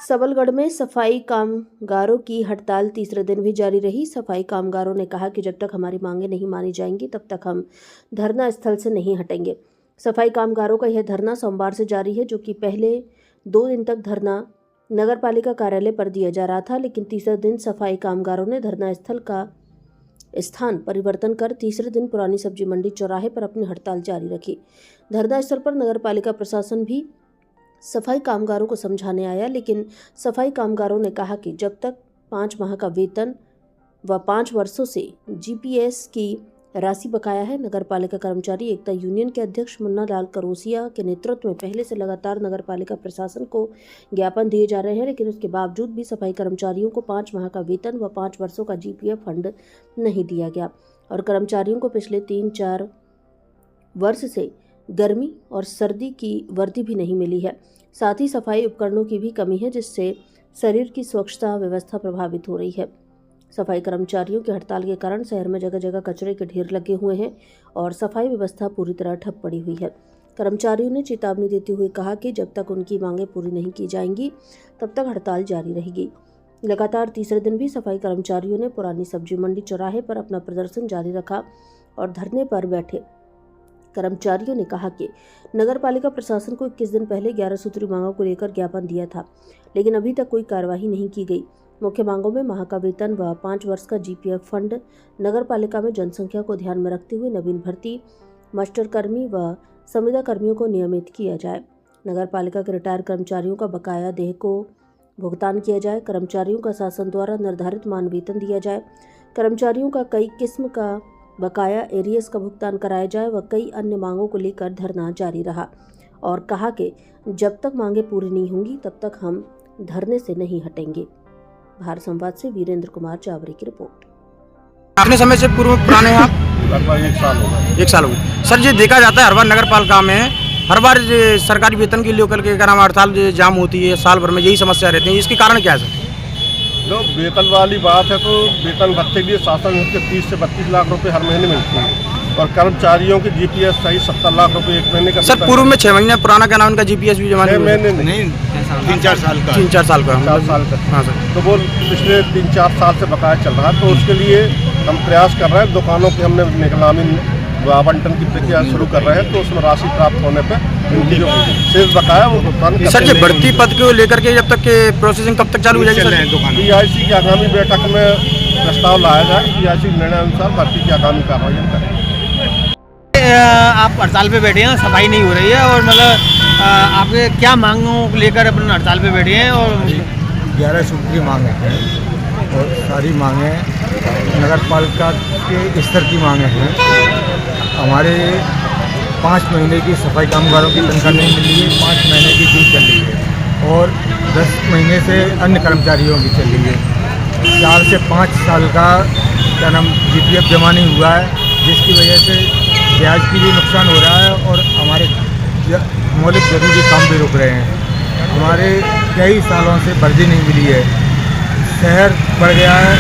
सबलगढ़ में सफाई कामगारों की हड़ताल तीसरे दिन भी जारी रही। सफाई कामगारों ने कहा कि जब तक हमारी मांगें नहीं मानी जाएंगी तब तक हम धरना स्थल से नहीं हटेंगे। सफाई कामगारों का यह धरना सोमवार से जारी है, जो कि पहले 2 दिन तक धरना नगर पालिका कार्यालय पर दिया जा रहा था, लेकिन तीसरे दिन सफाई कामगारों ने धरना स्थल का स्थान परिवर्तन कर तीसरे दिन पुरानी सब्जी मंडी चौराहे पर अपनी हड़ताल जारी रखी। धरना स्थल पर नगर पालिका प्रशासन भी सफाई कामगारों को समझाने आया, लेकिन सफाई कामगारों ने कहा कि जब तक 5 माह का वेतन व 5 वर्षों से जीपीएस की राशि बकाया है। नगर पालिका कर्मचारी एकता यूनियन के अध्यक्ष मुन्ना लाल करोसिया के नेतृत्व में पहले से लगातार नगर पालिका प्रशासन को ज्ञापन दिए जा रहे हैं, लेकिन उसके बावजूद भी सफाई कर्मचारियों को 5 माह का वेतन व 5 वर्षों का जीपीएफ फंड नहीं दिया गया और कर्मचारियों को पिछले 3-4 वर्ष से गर्मी और सर्दी की वर्दी भी नहीं मिली है। साथ ही सफाई उपकरणों की भी कमी है, जिससे शरीर की स्वच्छता व्यवस्था प्रभावित हो रही है। सफाई कर्मचारियों की हड़ताल के कारण शहर में जगह जगह कचरे के ढेर लगे हुए हैं और सफाई व्यवस्था पूरी तरह ठप पड़ी हुई है। कर्मचारियों ने चेतावनी देते हुए कहा कि जब तक उनकी मांगें पूरी नहीं की जाएंगी तब तक हड़ताल जारी रहेगी। लगातार तीसरे दिन भी सफाई कर्मचारियों ने पुरानी सब्जी मंडी चौराहे पर अपना प्रदर्शन जारी रखा और धरने पर बैठे कर्मचारियों ने कहा कि नगर पालिका प्रशासन को 21 दिन पहले 11 सूत्री मांगों को लेकर ज्ञापन दिया था, लेकिन अभी तक कोई कार्यवाही नहीं की गई। मुख्य मांगों में माह का वेतन व 5 वर्ष का जीपीएफ फंड, नगर पालिका में जनसंख्या को ध्यान में रखते हुए नवीन भर्ती, मास्टर कर्मी व संविदा कर्मियों को नियमित किया जाए। नगर पालिका के रिटायर कर्मचारियों का बकाया देय को भुगतान किया जाए। कर्मचारियों का शासन द्वारा निर्धारित मान वेतन दिया जाए। कर्मचारियों का कई किस्म का बकाया एरियस का भुगतान कराया जाए व कई अन्य मांगों को लेकर धरना जारी रहा और कहा कि जब तक मांगे पूरी नहीं होंगी तब तक हम धरने से नहीं हटेंगे। भारत संवाद से वीरेंद्र कुमार चावरी की रिपोर्ट। अपने समय से पूर्व पुराने हैं आप? लगभग 1 साल हो गए। सर, ये देखा जाता है हर बार नगर पालिका में हर बार सरकारी वेतन के लेकर के हड़ताल जाम होती है, साल भर में यही समस्या रहती है। इसके कारण क्या है सर? जो वेतन वाली बात है तो वेतन भत्ते के लिए शासन के 30 से 32 लाख रुपए हर महीने मिलते हैं और कर्मचारियों के जीपीएस सही 70 लाख रुपए 1 महीने का। सर, पूर्व में 6 महीने पुराना क्या नाम उनका जीपीएस भी जमा महीने नहीं 3-4 साल का 4 साल का। हाँ सर, तो वो पिछले 3-4 साल से बकाया चल रहा है, तो उसके लिए हम प्रयास कर रहे हैं। दुकानों की हमने निगरानी आवंटन की प्रक्रिया शुरू कर रहे हैं, तो उसमें राशि प्राप्त होने पर उनकी जो शेष बकाया वो भुगतान। सर, ये बढ़ती पद को लेकर के जब तक के प्रोसेसिंग कब तक चालू हो जाएगी? पीआईसी की आगामी बैठक में प्रस्ताव लाया जाए। पीआईसी निर्णय अनुसार भर्ती की आगामी कार्रवाई हम करेंगे। आप हड़ताल पे बैठे हैं, सफाई नहीं हो रही है और मतलब आपके क्या मांगों को लेकर अपने हड़ताल पे बैठे हैं? और 11 सूत्री मांगे हैं और सारी मांगे नगर पालिका के स्तर की मांगे हैं। हमारे 5 महीने की सफाई कामगारों की तनख्वाह नहीं मिल रही है, 5 महीने की ड्यू चल रही है और 10 महीने से अन्य कर्मचारियों की चल रही है। 4 से 5 साल का क्या नाम जीपीएफ जमा नहीं हुआ है, जिसकी वजह से ब्याज की भी नुकसान हो रहा है और हमारे मौलिक जरूरी काम भी रुक रहे हैं। हमारे कई सालों से वर्दी नहीं मिली है, शहर बढ़ गया है।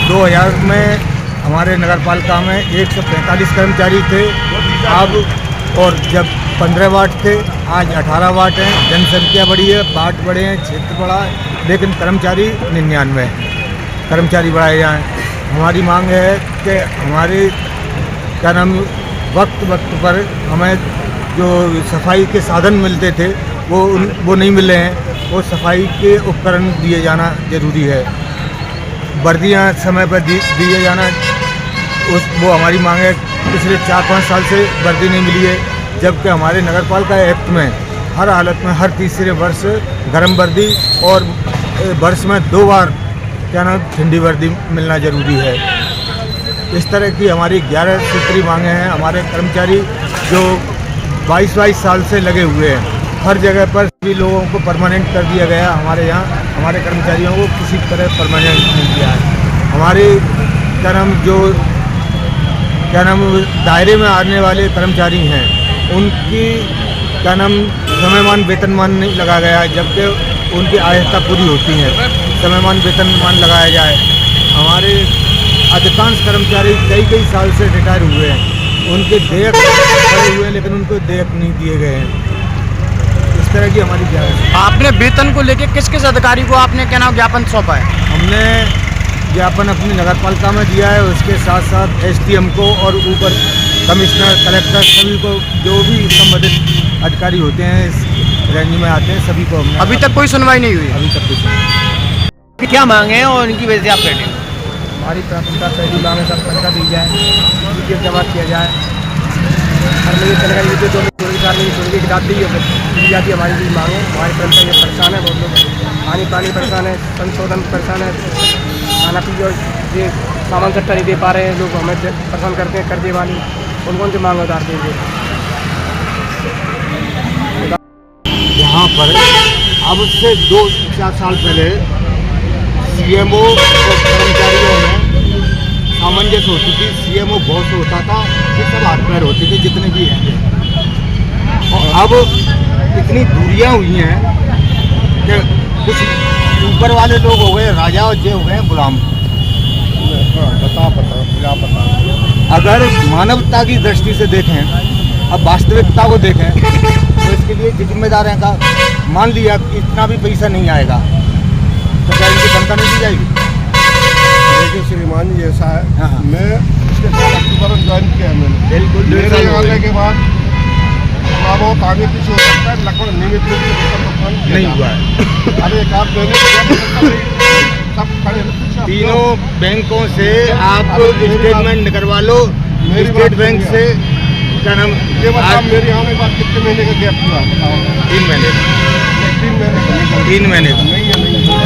2000 में हमारे नगर पालिका में 145 कर्मचारी थे अब, और जब 15 वार्ड थे आज 18 वार्ड हैं। जनसंख्या बढ़ी है, वार्ड बढ़े हैं, क्षेत्र बढ़ा है, लेकिन कर्मचारी 99 कर्मचारी बढ़ाए जाएँ। हमारी मांग है कि हमारे क्या नाम वक्त पर हमें जो सफाई के साधन मिलते थे वो नहीं मिल रहे हैं। वो सफाई के उपकरण दिए जाना ज़रूरी है, वर्दियाँ समय पर दिए जाना वो हमारी मांग है। पिछले 4-5 साल से वर्दी नहीं मिली है, जबकि हमारे नगर पालिका एक्ट में हर हालत में हर तीसरे वर्ष गर्म वर्दी और वर्ष में 2 बार क्या नाम ठंडी वर्दी मिलना ज़रूरी है। इस तरह की हमारी 11 सूत्री मांगे हैं। हमारे कर्मचारी जो 22 साल से लगे हुए हैं, हर जगह पर सभी लोगों को परमानेंट कर दिया गया। हमारे यहाँ हमारे कर्मचारियों को किसी तरह परमानेंट नहीं किया है। हमारे क्या नाम दायरे में आने वाले कर्मचारी हैं, उनकी क्या नाम समयमान वेतनमान नहीं लगाया गया है, जबकि उनकी आयता पूरी होती है। समयमान वेतनमान लगाया जाए। हमारे अधिकांश कर्मचारी कई साल से रिटायर हुए हैं, उनके देयक पड़े हुए हैं, लेकिन उनको देयक नहीं दिए गए हैं। तरह की हमारी क्या है। आपने वेतन को लेके किस किस अधिकारी को आपने क्या नाम ज्ञापन सौंपा है? हमने ज्ञापन अपनी नगर पालिका में दिया है, उसके साथ साथ SDM को और ऊपर कमिश्नर, कलेक्टर, सभी को जो भी संबंधित अधिकारी होते हैं इस रेंज में आते हैं, सभी को हमने अभी तक कोई सुनवाई नहीं हुई? अभी तक कुछ क्या मांगे हैं और इनकी वजह से आप बैठे हैं? हमारी प्राथमिकता पहली मांग है, सब तनख्वाह दी जाए, GPF जमा किया जाए, हर महीने तनख्वाह दी जाए, 2 महीने 4 महीने छोड़ के किताब दी जाती है। हमारी भी मांग है, हमारी कर्मचारी ये परेशान है, बहुत लोग पानी परेशान है, संशोधन परेशान है, खाना पी और ये सामान सट्टा नहीं दे पा रहे हैं, लोग हमें परेशान करते हैं कर्जे वाली, कौन से मांग उतार देंगे। यहाँ पर अब से 2-4 साल पहले CMO और कर्मचारियों में सामंजस्य होती थी, CMO बॉस होता था, ये सब हाथ पैर होते थे जितने भी हैं, और अब इतनी दूरियां हुई हैं कि कुछ ऊपर वाले लोग हो गए राजा और जे हो गए गुलाम। पता अगर मानवता की दृष्टि से देखें, अब वास्तविकता को देखें, तो इसके लिए जिम्मेदार हैं का मान लिया कि इतना भी पैसा नहीं आएगा तो क्या इनकी तनख्वाह नहीं दी जाएगी? देखिए श्रीमान जी, ऐसा है, हाँ। मैं इसके साथ अक्टूबर में ज्वाइन किया है मैंने। बिल्कुल, मेरे आने के बाद थोड़ा बहुत आगे पीछे हो सकता है, लगभग नियमित रूप से वेतन नहीं हुआ है। अब एक आप देने सब खड़े हैं। तीनों बैंकों से आप स्टेटमेंट निकलवा लो, स्टेट बैंक से क्या नाम, ये बताओ मेरे आने के बाद कितने महीने का गैप हुआ बताओ? 3 महीने 3 महीने का 3 महीने नहीं है, नहीं है।